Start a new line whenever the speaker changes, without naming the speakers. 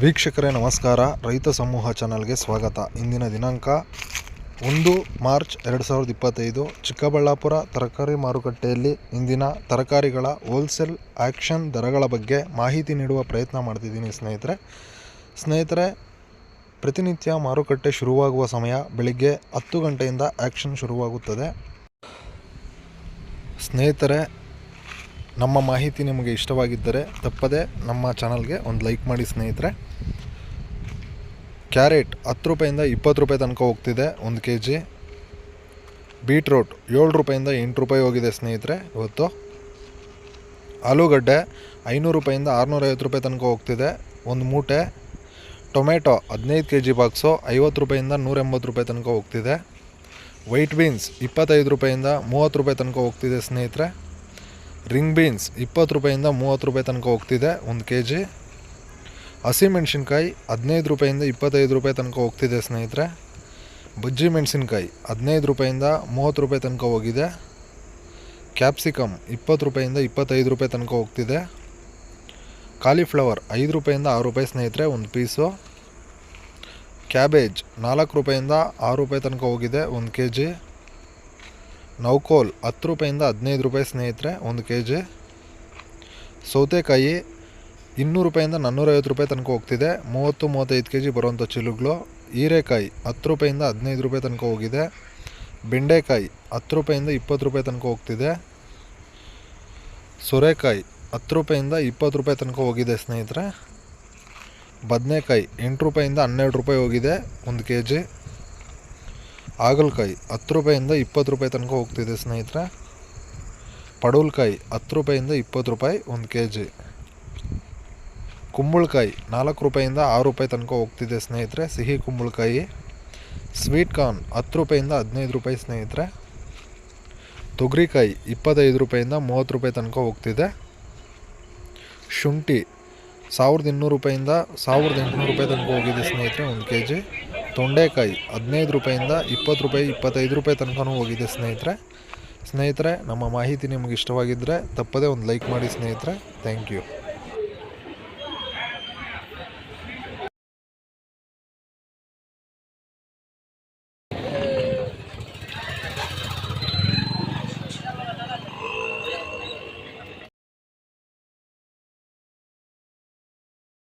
ವೀಕ್ಷಕರೇ ನಮಸ್ಕಾರ. ರೈತ ಸಮೂಹ ಚಾನಲ್ಗೆ ಸ್ವಾಗತ. ಇಂದಿನ ದಿನಾಂಕ 1 ಮಾರ್ಚ್ 2025. ಚಿಕ್ಕಬಳ್ಳಾಪುರ ತರಕಾರಿ ಮಾರುಕಟ್ಟೆಯಲ್ಲಿ ಇಂದಿನ ತರಕಾರಿಗಳ ಹೋಲ್ಸೇಲ್ ಆಕ್ಷನ್ ದರಗಳ ಬಗ್ಗೆ ಮಾಹಿತಿ ನೀಡುವ ಪ್ರಯತ್ನ ಮಾಡ್ತಿದ್ದೀನಿ ಸ್ನೇಹಿತರೆ. ಪ್ರತಿನಿತ್ಯ ಮಾರುಕಟ್ಟೆ ಶುರುವಾಗುವ ಸಮಯ ಬೆಳಿಗ್ಗೆ 10 ಗಂಟೆಯಿಂದ ಆಕ್ಷನ್ ಶುರುವಾಗುತ್ತದೆ. ಸ್ನೇಹಿತರೆ, ನಮ್ಮ ಮಾಹಿತಿ ನಿಮಗೆ ಇಷ್ಟವಾಗಿದ್ದರೆ ತಪ್ಪದೆ ನಮ್ಮ ಚಾನಲ್ಗೆ ಒಂದು ಲೈಕ್ ಮಾಡಿ ಸ್ನೇಹಿತರೆ. ಕ್ಯಾರೆಟ್ 10 ರೂಪಾಯಿಂದ 20 ರೂಪಾಯಿ ತನಕ ಹೋಗ್ತಿದೆ 1 kg. ಬೀಟ್ರೋಟ್ 7 ರೂಪಾಯಿಂದ 8 ರೂಪಾಯಿ ಹೋಗಿದೆ ಸ್ನೇಹಿತರೆ ಇವತ್ತು. ಆಲೂಗಡ್ಡೆ 500 ರೂಪಾಯಿಂದ 650 ರೂಪಾಯಿ ತನಕ ಹೋಗ್ತಿದೆ 1 ಮೂಟೆ. ಟೊಮೆಟೊ 15 kg ಬಾಕ್ಸು 50 ರೂಪಾಯಿಂದ 180 ರೂಪಾಯಿ ತನಕ ಹೋಗ್ತಿದೆ. ವೈಟ್ ಬೀನ್ಸ್ 25 ರೂಪಾಯಿಂದ 30 ರೂಪಾಯಿ ತನಕ ಹೋಗ್ತಿದೆ ಸ್ನೇಹಿತರೆ. ರಿಂಗ್ ಬೀನ್ಸ್ 20 ರೂಪಾಯಿಂದ 30 ರೂಪಾಯಿ ತನಕ ಹೋಗ್ತಿದೆ 1 kg. ಹಸಿಮೆಣಸಿನ್ಕಾಯಿ 15 ರೂಪಾಯಿಂದ 25 ರೂಪಾಯಿ ತನಕ ಹೋಗ್ತಿದೆ ಸ್ನೇಹಿತರೆ. ಬಜ್ಜಿ ಮೆಣಸಿನ್ಕಾಯಿ 15 ರೂಪಾಯಿಂದ 30 ರೂಪಾಯಿ ತನಕ ಹೋಗಿದೆ. ಕ್ಯಾಪ್ಸಿಕಮ್ 20 ರೂಪಾಯಿಂದ 25 ರೂಪಾಯಿ ತನಕ ಹೋಗ್ತಿದೆ. ಕಾಲಿಫ್ಲವರ್ 5 ರೂಪಾಯಿಂದ 6 ರೂಪಾಯಿ ಸ್ನೇಹಿತರೆ 1 ಪೀಸು. ಕ್ಯಾಬೇಜ್ 4 ರೂಪಾಯಿಂದ 6 ರೂಪಾಯಿ ತನಕ ಹೋಗಿದೆ 1 kg. ನೌಕೋಲ್ 10 ರೂಪಾಯಿಂದ 15 ರೂಪಾಯಿ ಸ್ನೇಹಿತರೆ 1 kg. ಸೌತೆಕಾಯಿ 200 ರೂಪಾಯಿಂದ 450 ರೂಪಾಯಿ ತನಕ ಹೋಗ್ತಿದೆ 30-35 kg ಬರುವಂಥ ಚೀಲಗಳು. ಹೀರೆಕಾಯಿ 10 ರೂಪಾಯಿಂದ 15 ರೂಪಾಯಿ ತನಕ ಹೋಗಿದೆ. ಬೆಂಡೆಕಾಯಿ 10 ರೂಪಾಯಿಂದ 20 ರೂಪಾಯಿ ತನಕ ಹೋಗ್ತಿದೆ. ಸೋರೆಕಾಯಿ 10 ರೂಪಾಯಿಂದ 20 ರೂಪಾಯಿ ತನಕ ಹೋಗಿದೆ ಸ್ನೇಹಿತರೆ. ಬದನೆಕಾಯಿ 8 ರೂಪಾಯಿಂದ 12 ರೂಪಾಯಿ ಹೋಗಿದೆ 1 kg. ಹಾಗಲಕಾಯಿ 10 ರೂಪಾಯಿಂದ 20 ರೂಪಾಯಿ ತನಕ ಹೋಗ್ತಿದೆ ಸ್ನೇಹಿತರೆ. ಪಡವಲಕಾಯಿ 10 ರೂಪಾಯಿಂದ 20 ರೂಪಾಯಿ 1 kg. ಕುಂಬಳಕಾಯಿ 4 ರೂಪಾಯಿಂದ 6 ರೂಪಾಯಿ ತನಕ ಹೋಗ್ತಿದೆ ಸ್ನೇಹಿತರೆ ಸಿಹಿ ಕುಂಬಳಕಾಯಿ. ಸ್ವೀಟ್ ಕಾರ್ನ್ 10 ರೂಪಾಯಿಂದ 15 ರೂಪಾಯಿ ಸ್ನೇಹಿತರೆ. ತೊಗರಿಕಾಯಿ 25 ರೂಪಾಯಿಂದ 30 ರೂಪಾಯಿ ತನಕ ಹೋಗ್ತಿದೆ. ಶುಂಠಿ 1200 ರೂಪಾಯಿಂದ 1800 ರೂಪಾಯಿ ತನಕ ಹೋಗಿದೆ ಸ್ನೇಹಿತರೆ 1 kg. ತೊಂಡೆಕಾಯಿ 15 ರೂಪಾಯಿಂದ 20 ರೂಪಾಯಿ 25 ರೂಪಾಯಿ ತನಕನೂ ಹೋಗಿದೆ ಸ್ನೇಹಿತರೆ. ನಮ್ಮ ಮಾಹಿತಿ ನಿಮಗೆ ಇಷ್ಟವಾಗಿದ್ದರೆ ತಪ್ಪದೇ ಒಂದು ಲೈಕ್ ಮಾಡಿ ಸ್ನೇಹಿತರೆ. Thank you.